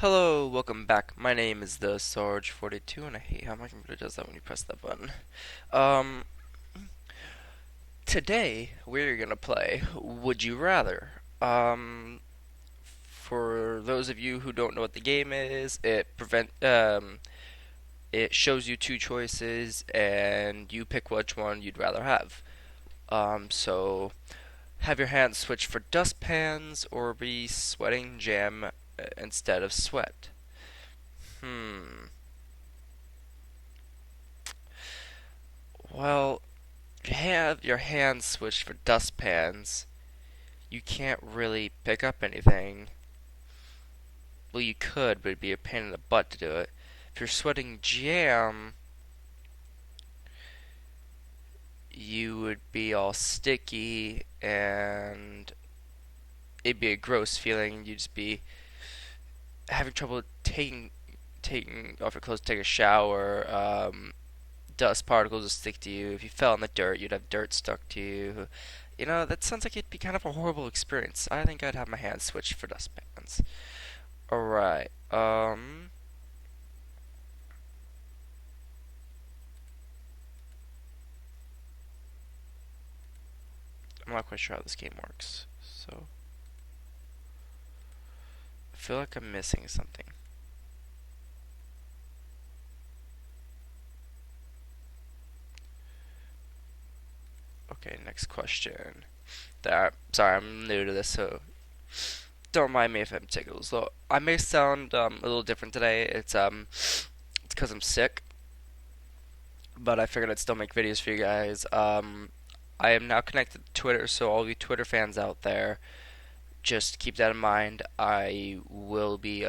Hello, welcome back. My name is the Sarge42, and I hate how my computer does that when you press that button. Um, Today we're gonna play Would You Rather. For those of you who don't know what the game is, it shows you two choices, and you pick which one you'd rather have. So have your hands switch for dustpans or be sweating jam instead of sweat. Hmm. Well, you have your hands switched for dustpans, you can't really pick up anything. Well, you could, but it'd be a pain in the butt to do it. If you're sweating jam, you would be all sticky and it'd be a gross feeling. You'd just be having trouble taking off your clothes to take a shower. Dust particles would stick to you. If you fell in the dirt, you'd have dirt stuck to you. You know, that sounds like it'd be kind of a horrible experience. I think I'd have my hands switched for dustpans. Alright, I'm not quite sure how this game works, so I feel like I'm missing something. Okay, next question. Sorry, I'm new to this, so don't mind me if I'm taking a little slow. I may sound a little different today. It's because I'm sick, but I figured I'd still make videos for you guys. I am now connected to Twitter, so all you Twitter fans out there, just keep that in mind. I will be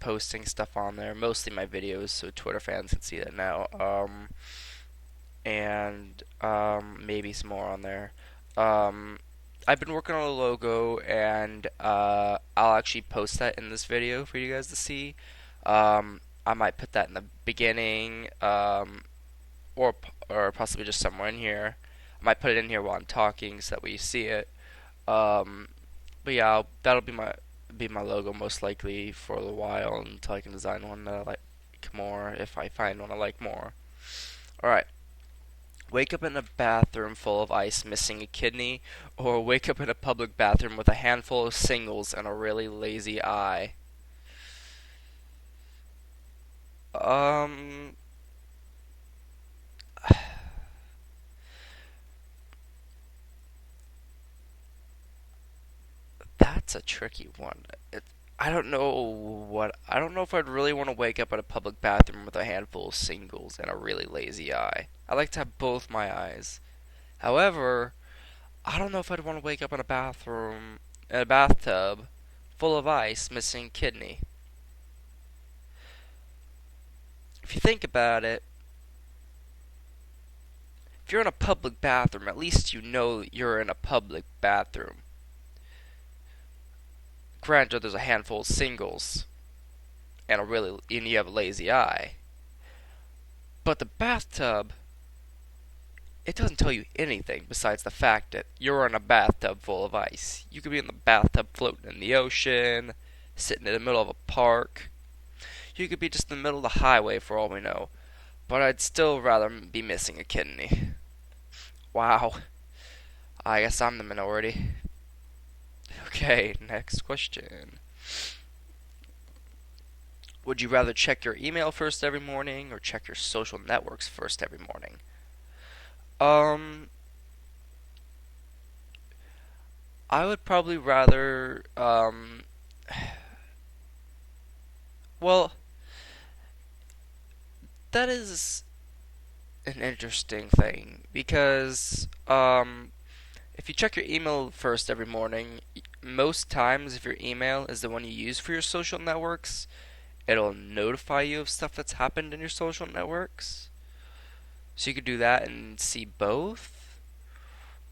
posting stuff on there, mostly my videos, so Twitter fans can see that now. And maybe some more on there. Um, I've been working on a logo, and I'll actually post that in this video for you guys to see. I might put that in the beginning, or possibly just somewhere in here. I might put it in here while I'm talking so that way you see it. Um, but yeah, that'll be my logo most likely for a while until I can design one that I like more if I find one I like more. All right. Wake up in a bathroom full of ice missing a kidney, or wake up in a public bathroom with a handful of singles and a really lazy eye. Um, that's a tricky one. I don't know if I'd really want to wake up in a public bathroom with a handful of singles and a really lazy eye. I like to have both my eyes. However, I don't know if I'd want to wake up in a bathtub full of ice missing a kidney. If you think about it, if you're in a public bathroom, at least you know you're in a public bathroom. Granted, there's a handful of singles and you have a lazy eye. But the bathtub, it doesn't tell you anything besides the fact that you're in a bathtub full of ice. You could be in the bathtub floating in the ocean, sitting in the middle of a park. You could be just in the middle of the highway for all we know. But I'd still rather be missing a kidney. Wow. I guess I'm the minority. Okay, next question. Would you rather check your email first every morning or check your social networks first every morning? Um, I would probably rather, well, that is an interesting thing because, if you check your email first every morning, most times if your email is the one you use for your social networks, it'll notify you of stuff that's happened in your social networks. So you could do that and see both.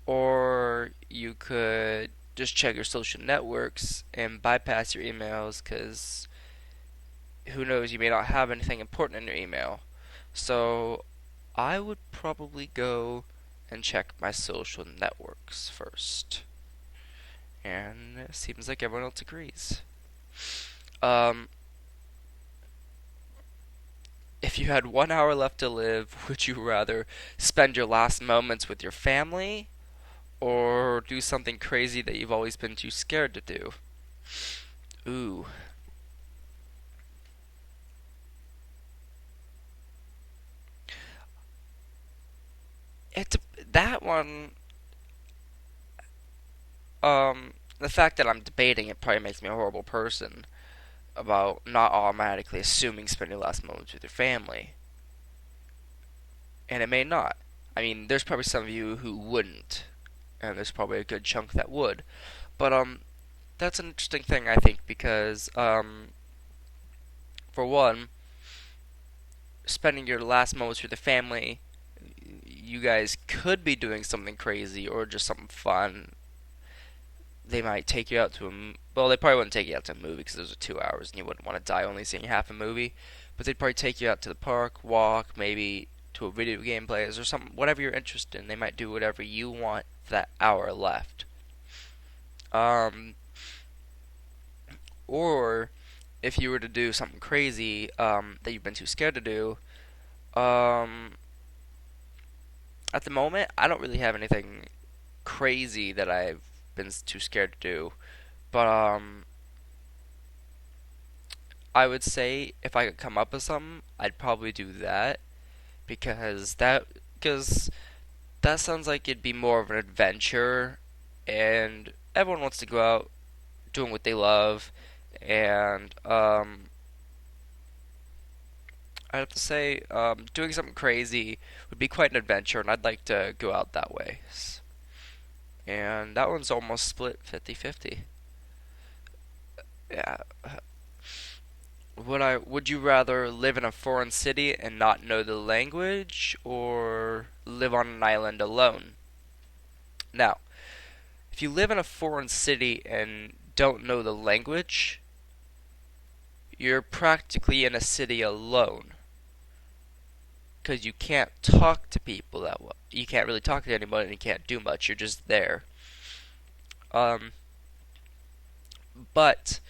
Or you could just check your social networks and bypass your emails because who knows, you may not have anything important in your email. So I would probably go and check my social networks first. And it seems like everyone else agrees. Um, If you had 1 hour left to live, would you rather spend your last moments with your family or do something crazy that you've always been too scared to do? Ooh, it that one. The fact that I'm debating it probably makes me a horrible person about not automatically assuming spending last moments with your family, and it may not. I mean, there's probably some of you who wouldn't, and there's probably a good chunk that would. But that's an interesting thing I think because for one, spending your last moments with the family, you guys could be doing something crazy or just something fun. They might take you out to well, they probably wouldn't take you out to a movie because those are 2 hours and you wouldn't want to die only seeing half a movie. But they'd probably take you out to the park, walk, maybe to a video game place or something, whatever you're interested in. They might do whatever you want for that hour left. Um, or if you were to do something crazy that you've been too scared to do, um, at the moment, I don't really have anything crazy that I've been too scared to do. But I would say if I could come up with something, I'd probably do that because that sounds like it'd be more of an adventure, and everyone wants to go out doing what they love, and I'd have to say doing something crazy would be quite an adventure, and I'd like to go out that way. And that one's almost split 50-50. Yeah. Would you rather live in a foreign city and not know the language or live on an island alone? Now, if you live in a foreign city and don't know the language, you're practically in a city alone because you can't talk to people that well. You can't really talk to anybody and you can't do much. You're just there. Um, but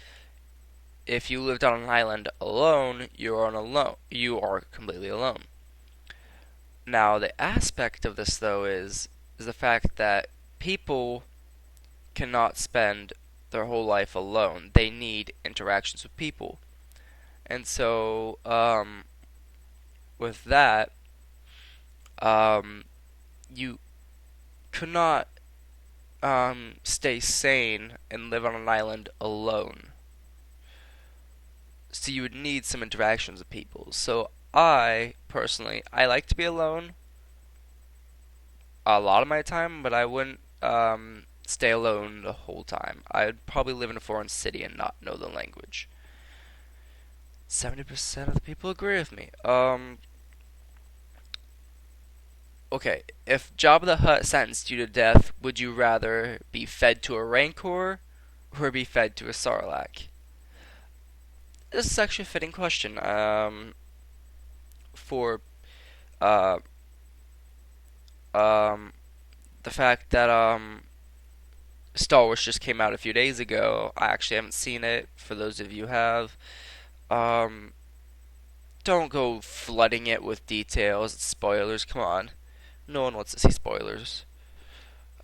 if you lived on an island alone, you are completely alone. Now, the aspect of this though is the fact that people cannot spend their whole life alone. They need interactions with people. And so, with that, um, you could not stay sane and live on an island alone. So you would need some interactions with people. So I personally, I like to be alone a lot of my time, but I wouldn't stay alone the whole time. I'd probably live in a foreign city and not know the language. 70% of the people agree with me. Okay, if Jabba the Hutt sentenced you to death, would you rather be fed to a Rancor or be fed to a Sarlacc? This is actually a fitting question. For uh, um, the fact that Star Wars just came out a few days ago. I actually haven't seen it. For those of you who have, um, don't go flooding it with details and spoilers. Come on, no one wants to see spoilers.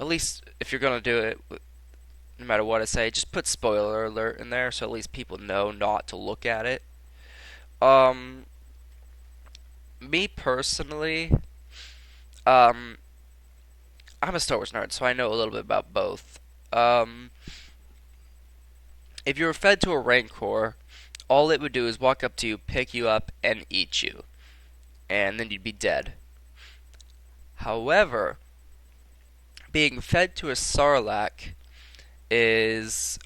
At least if you're gonna do it, no matter what I say, just put spoiler alert in there so at least people know not to look at it. Um, Me personally, um, I'm a Star Wars nerd, so I know a little bit about both. Um, if you were fed to a Rancor, all it would do is walk up to you, pick you up, and eat you, and then you'd be dead. However, being fed to a Sarlacc is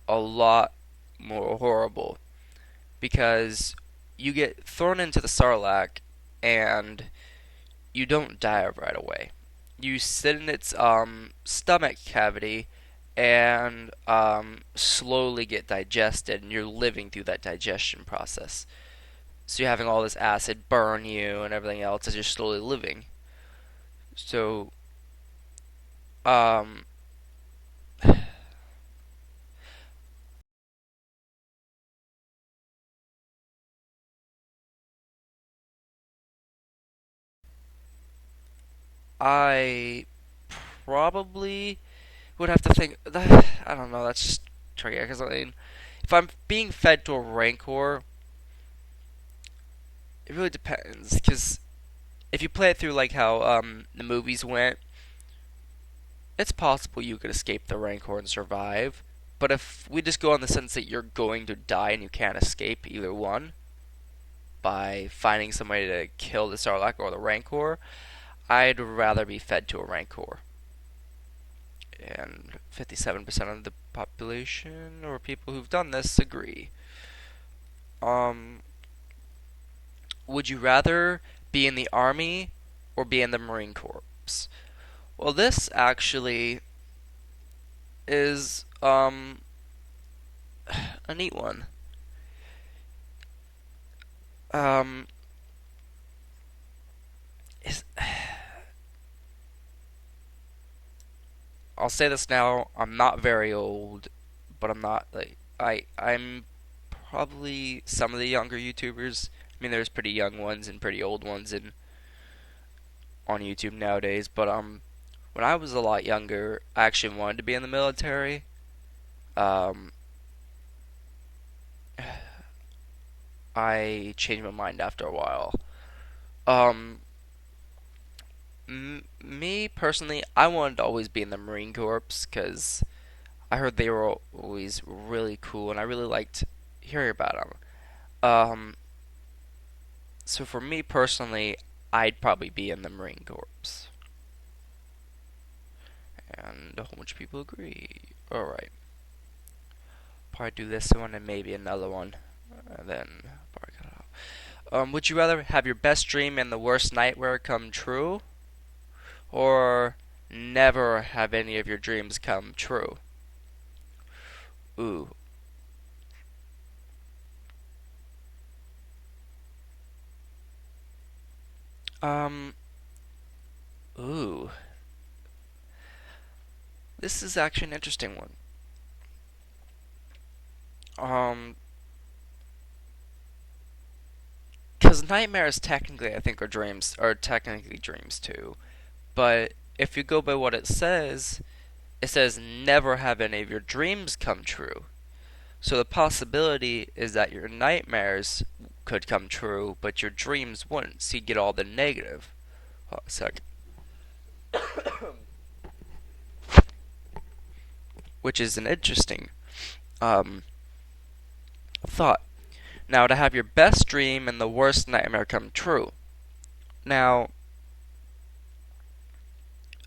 a lot more horrible because you get thrown into the Sarlacc and you don't die right away. You sit in its stomach cavity and slowly get digested, and you're living through that digestion process. So you're having all this acid burn you and everything else as you're slowly living. So, um, I probably would have to think. I don't know. That's just tricky. Because I mean, if I'm being fed to a rancor, it really depends. Because if you play it through like how the movies went, it's possible you could escape the rancor and survive. But if we just go on the sense that you're going to die and you can't escape either one by finding somebody to kill the Sarlacc or the rancor, I'd rather be fed to a rancor. And 57% of the population or people who've done this agree. Um, would you rather be in the army or be in the Marine Corps? Well, this actually is a neat one. Um, is I'll say this now. I'm not very old, but I'm not like I'm probably some of the younger YouTubers. I mean, there's pretty young ones and pretty old ones in on YouTube nowadays. But when I was a lot younger, I actually wanted to be in the military. Um, I changed my mind after a while. Um, me personally, I wanted to always be in the Marine Corps because I heard they were always really cool, and I really liked hearing about them. So for me personally, I'd probably be in the Marine Corps, and a whole bunch of people agree. All right, probably do this one and maybe another one, and then probably cut it out. Would you rather have your best dream and the worst nightmare come true, or never have any of your dreams come true? Ooh. Um. Ooh. This is actually an interesting one. Um. Because nightmares technically, I think, are technically dreams too. But if you go by what it says never have any of your dreams come true. So the possibility is that your nightmares could come true, but your dreams wouldn't. So you get all the negative. Hold on a second. Which is an interesting um, thought. Now, to have your best dream and the worst nightmare come true. Now,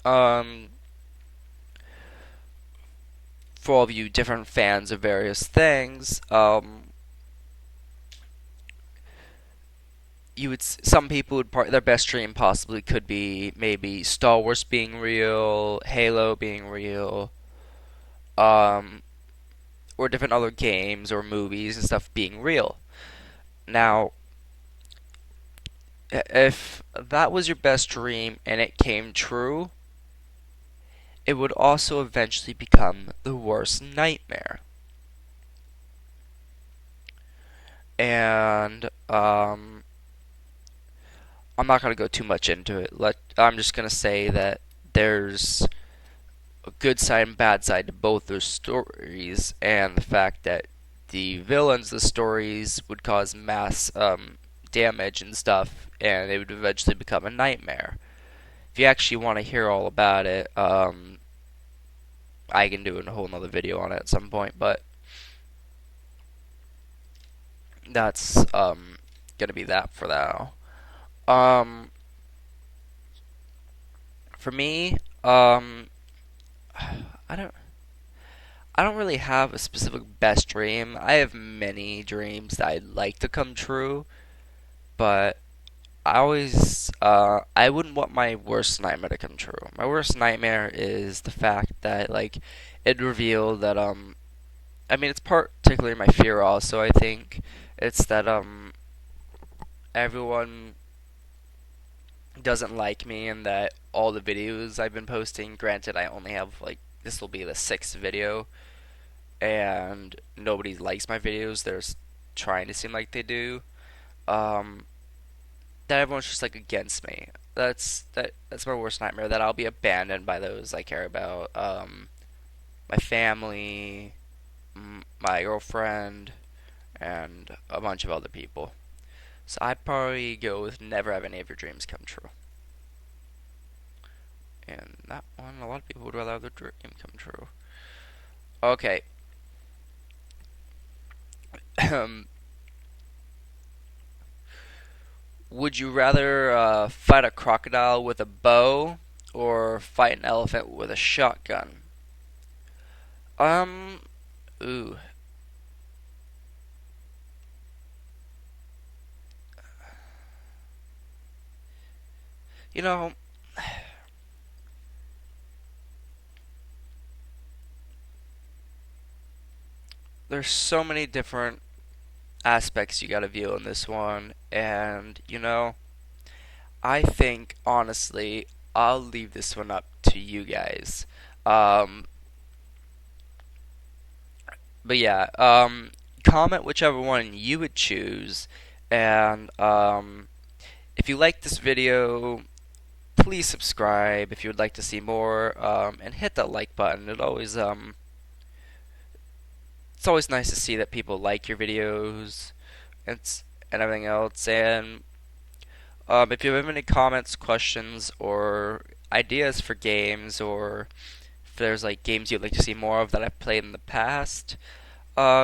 um, for all of you different fans of various things, some people would their best dream possibly could be maybe Star Wars being real, Halo being real, um, or different other games or movies and stuff being real. Now, if that was your best dream and it came true, it would also eventually become the worst nightmare. And I'm not gonna go too much into it. I'm just gonna say that there's a good side and bad side to both those stories, and the fact that the villains of the stories would cause mass damage and stuff, and it would eventually become a nightmare. If you actually want to hear all about it, I can do a whole nother video on it at some point, but that's gonna be that for now. Um, for me, I don't. I don't really have a specific best dream. I have many dreams that I'd like to come true, but I wouldn't want my worst nightmare to come true. My worst nightmare is the fact that like it revealed that I mean it's particularly my fear also. I think it's that everyone doesn't like me and that all the videos I've been posting. Granted, I only have like this will be the sixth video, and nobody likes my videos. They're trying to seem like they do. Um, that everyone's just like against me. That's my worst nightmare. That I'll be abandoned by those I care about. My family, my girlfriend, and a bunch of other people. So I'd probably go with never have any of your dreams come true. And that one, a lot of people would rather have their dream come true. Okay. Would you rather fight a crocodile with a bow or fight an elephant with a shotgun? Um, ooh. You know, there's so many different aspects you gotta view in this one, and I think honestly, I'll leave this one up to you guys. Um, but yeah, comment whichever one you would choose, and if you like this video, please subscribe if you would like to see more, and hit that like button. It's always nice to see that people like your videos and and everything else. And if you have any comments, questions, or ideas for games, or if there's like games you'd like to see more of that I've played in the past,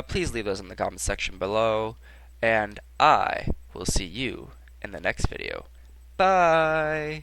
please leave those in the comment section below. And I will see you in the next video. Bye!